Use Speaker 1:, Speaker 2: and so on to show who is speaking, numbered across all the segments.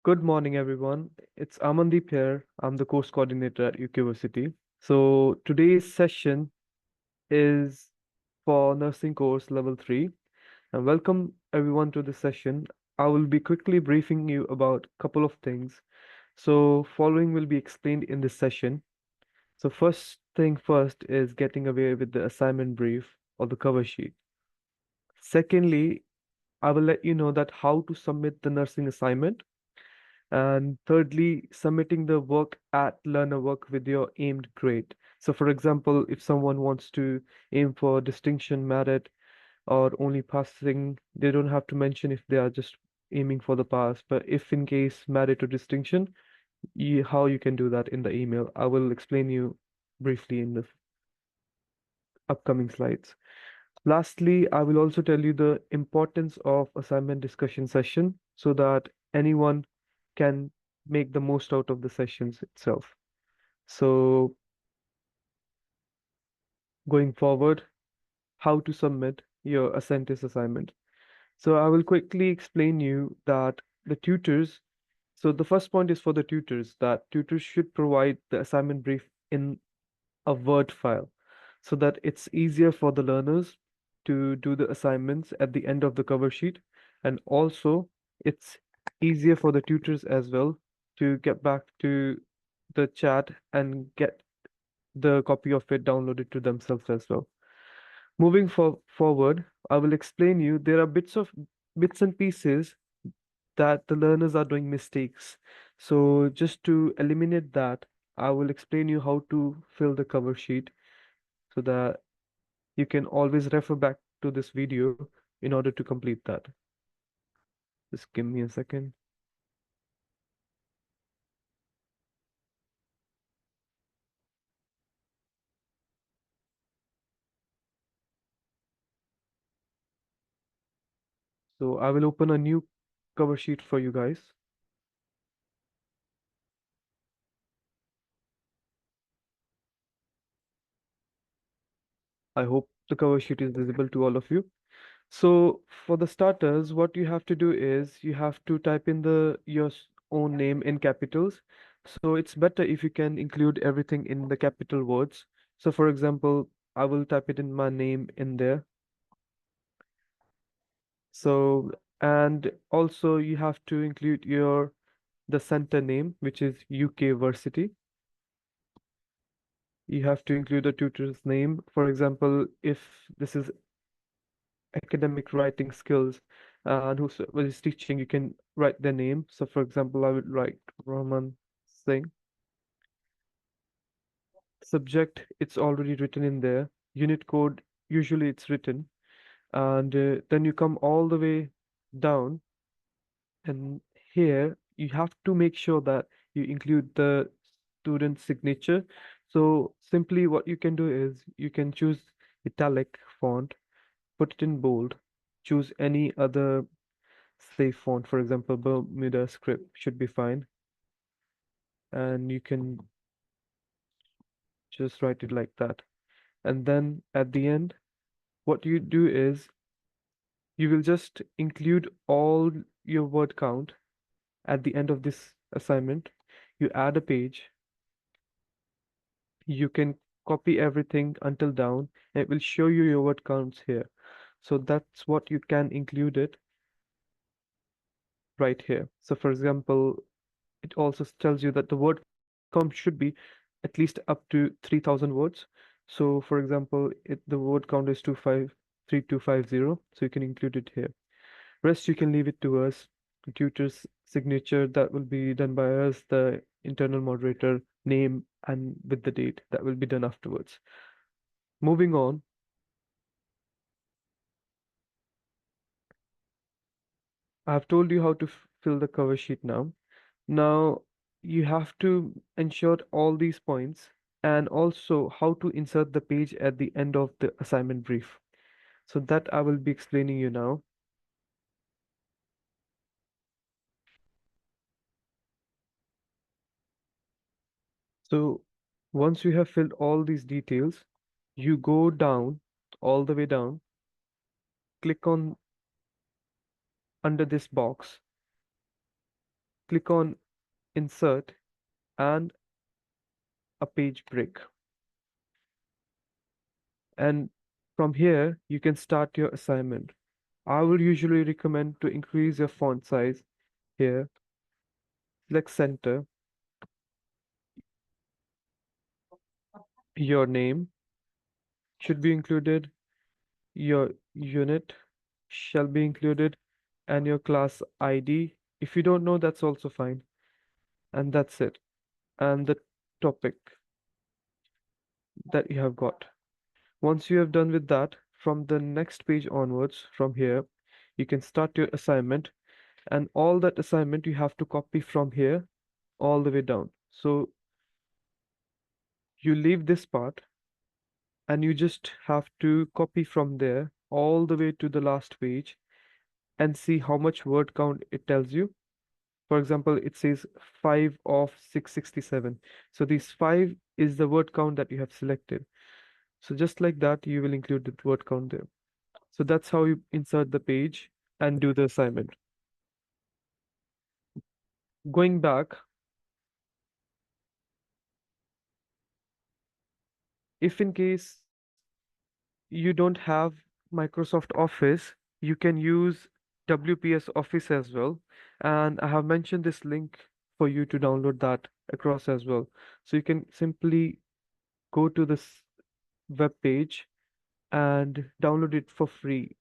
Speaker 1: Good morning, everyone. It's Amandeep here. I'm the course coordinator at UK Versity. So today's session is for nursing course level 3. And welcome everyone to the session. I will be quickly briefing you about a couple of things. So following will be explained in this session. So first thing first is getting away with the assignment brief or the cover sheet. Secondly, I will let you know that how to submit the nursing assignment. And thirdly, submitting the work at learner work with your aimed grade. So for example, if someone wants to aim for distinction, merit, or only passing, they don't have to mention if they are just aiming for the pass. But if in case merit or distinction, how you can do that in the email. I will explain you briefly in the upcoming slides. Lastly, I will also tell you the importance of assignment discussion session so that anyone can make the most out of the sessions itself. So going forward, how to submit your Ascentis assignment. So I will quickly explain you that the tutors, so the first point is for the tutors, that tutors should provide the assignment brief in a Word file so that it's easier for the learners to do the assignments at the end of the cover sheet. And also, it's easier for the tutors as well to get back to the chat and get the copy of it downloaded to themselves as well. Moving forward, I will explain you there are bits and pieces that the learners are doing mistakes. So just to eliminate that, I will explain you how to fill the cover sheet so that you can always refer back to this video in order to complete that. Just give me a second. So I will open a new cover sheet for you guys. I hope the cover sheet is visible to all of you. So for the starters, what you have to do is you have to type in your own name in capitals. So it's better if you can include everything in the capital words. So for example, I will type it in my name in there. So, and also you have to include the center name, which is UK Versity. You have to include the tutor's name. For example, if this is academic writing skills and who is teaching, you can write their name. So for example, I would write Rahman Singh. Subject, it's already written in there. Unit code, usually it's written. And then you come all the way down, and here you have to make sure that you include the student signature. So simply what you can do is you can choose italic font, put it in bold, choose any other safe font, for example, Bermuda script should be fine. And you can just write it like that. And then at the end, what you do is you will just include all your word count at the end of this assignment. You add a page, you can copy everything until down, and it will show you your word counts here. So that's what you can include it right here. So for example, it also tells you that the word count should be at least up to 3,000 words. So for example, the word count is 3250, so you can include it here. Rest you can leave it to us. The tutor's signature that will be done by us, the internal moderator name, and with the date that will be done afterwards. Moving on, I've told you how to fill the cover sheet now. Now you have to ensure all these points and also how to insert the page at the end of the assignment brief. So that I will be explaining you now. So once you have filled all these details, you go down, all the way down, click on under this box, click on insert and a page break. And from here, you can start your assignment. I would usually recommend to increase your font size here. Select center, your name should be included, your unit shall be included, and your class ID. If you don't know, that's also fine. And that's it. And the topic that you have got. Once you have done with that, from the next page onwards, from here, you can start your assignment, and all that assignment you have to copy from here all the way down. So you leave this part and you just have to copy from there all the way to the last page and see how much word count it tells you. For example, it says 5 of 667. So these 5 is the word count that you have selected. So just like that, you will include the word count there. So that's how you insert the page and do the assignment. Going back, if in case you don't have Microsoft Office, you can use WPS Office as well. And I have mentioned this link for you to download that across as well. So you can simply go to this web page and download it for free.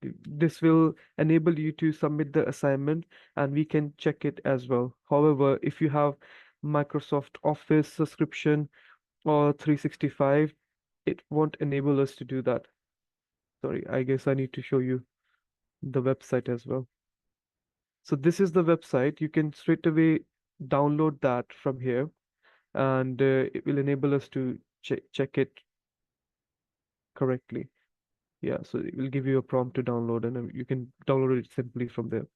Speaker 1: This will enable you to submit the assignment and we can check it as well. However, if you have Microsoft Office subscription or 365, it won't enable us to do that. Sorry, I guess I need to show you the website as well. So this is the website. You can straight away download that from here and it will enable us to check it correctly. Yeah, so it will give you a prompt to download and you can download it simply from there.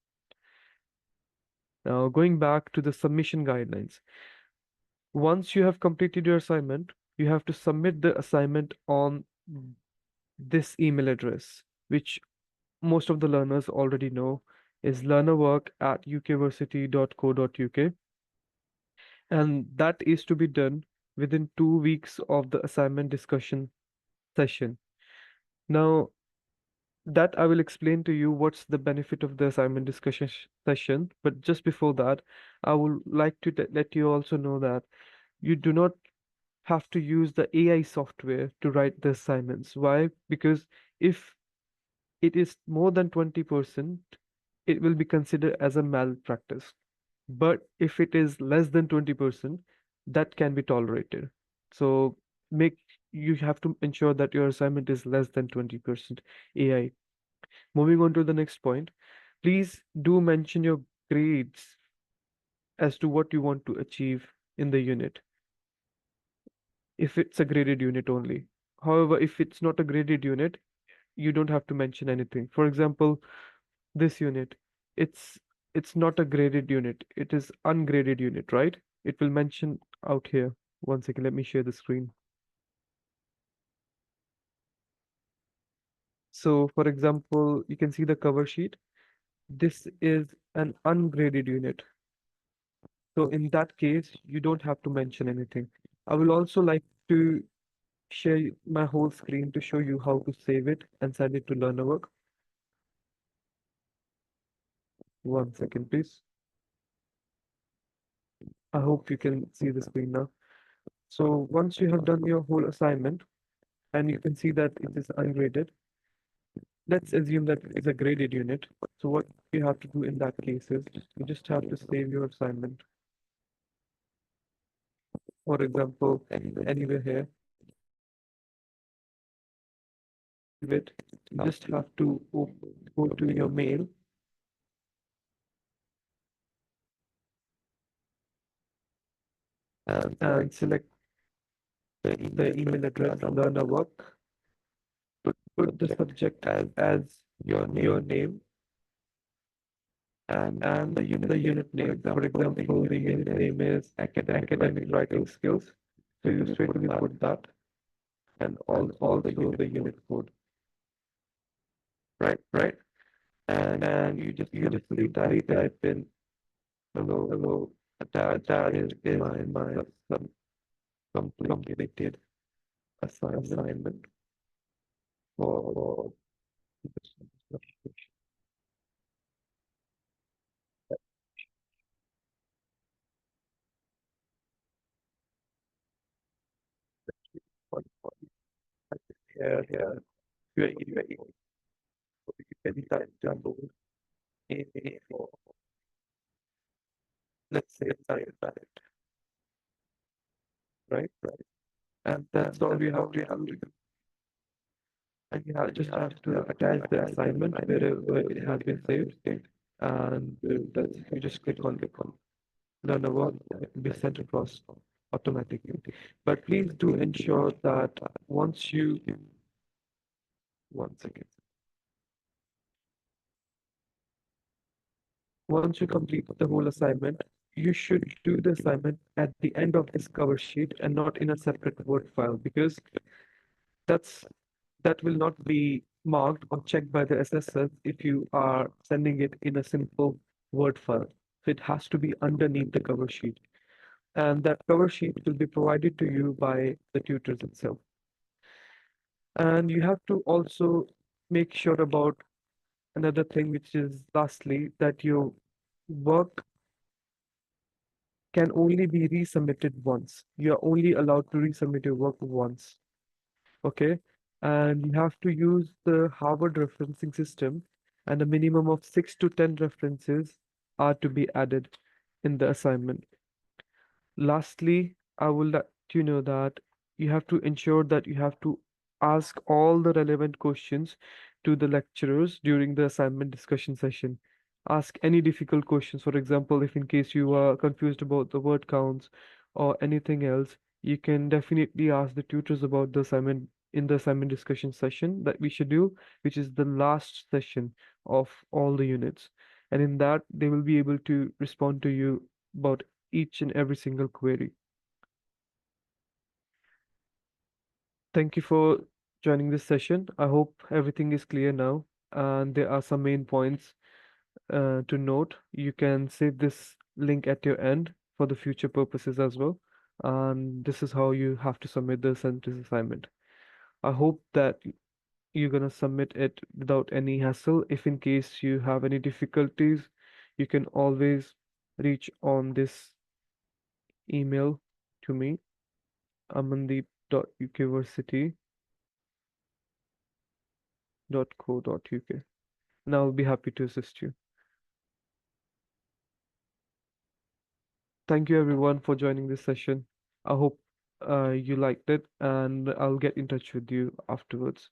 Speaker 1: Now, going back to the submission guidelines. Once you have completed your assignment, you have to submit the assignment on this email address, which most of the learners already know is learnerwork@ukversity.co.uk. And that is to be done within 2 weeks of the assignment discussion session. Now, that I will explain to you what's the benefit of the assignment discussion session. But just before that, I would like to let you also know that you do not have to use the AI software to write the assignments. Why? Because if it is more than 20%, it will be considered as a malpractice. But if it is less than 20%, that can be tolerated. So you have to ensure that your assignment is less than 20% AI. Moving on to the next point, please do mention your grades as to what you want to achieve in the unit, if it's a graded unit only. However, if it's not a graded unit, you don't have to mention anything. For example, this unit, it's it's not a graded unit, it is ungraded unit, right? It will mention out here. One second, let me share the screen. So for example, you can see the cover sheet. This is an ungraded unit. So in that case, you don't have to mention anything. I will also like to share my whole screen to show you how to save it and send it to learner work. One second, please. I hope you can see the screen now. So once you have done your whole assignment and you can see that it is ungraded, let's assume that it's a graded unit. So what you have to do in that case is you just have to save your assignment. For example, anywhere here, you just have to go to your mail and select the email address learner work. Put the subject as your name and the unit name. For example, the unit name is academic writing skills. So you straight away put that and all the unit code. Right. And you just type in Hello. That is my some completed assignment for here. You anytime download any for let's say Direct, right? And that's all we have to do. And you have just have to attach the assignment wherever it has been saved, and that's you just click on learn about it will be sent across automatically. But please do ensure that once you one second. Once you complete the whole assignment, you should do the assignment at the end of this cover sheet and not in a separate Word file because that's that will not be marked or checked by the assessor if you are sending it in a simple Word file. So it has to be underneath the cover sheet. And that cover sheet will be provided to you by the tutors itself. And you have to also make sure about another thing, which is lastly, that your work can only be resubmitted once. You're only allowed to resubmit your work once. Okay. And you have to use the Harvard referencing system, and a minimum of 6 to 10 references are to be added in the assignment. Lastly, I will let you know that you have to ensure that you have to ask all the relevant questions to the lecturers during the assignment discussion session. Ask any difficult questions. For example, if in case you are confused about the word counts or anything else, you can definitely ask the tutors about the assignment in the assignment discussion session that we schedule, which is the last session of all the units. And in that, they will be able to respond to you about each and every single query. Thank you for joining this session. I hope everything is clear now, and there are some main points to note. You can save this link at your end for the future purposes as well. And this is how you have to submit the Ascentis assignment. I hope that you're gonna submit it without any hassle. If in case you have any difficulties, you can always reach on this email to me, amandeep.ukversity.co.uk, and I'll be happy to assist you. Thank you everyone for joining this session. I hope you liked it, and I'll get in touch with you afterwards.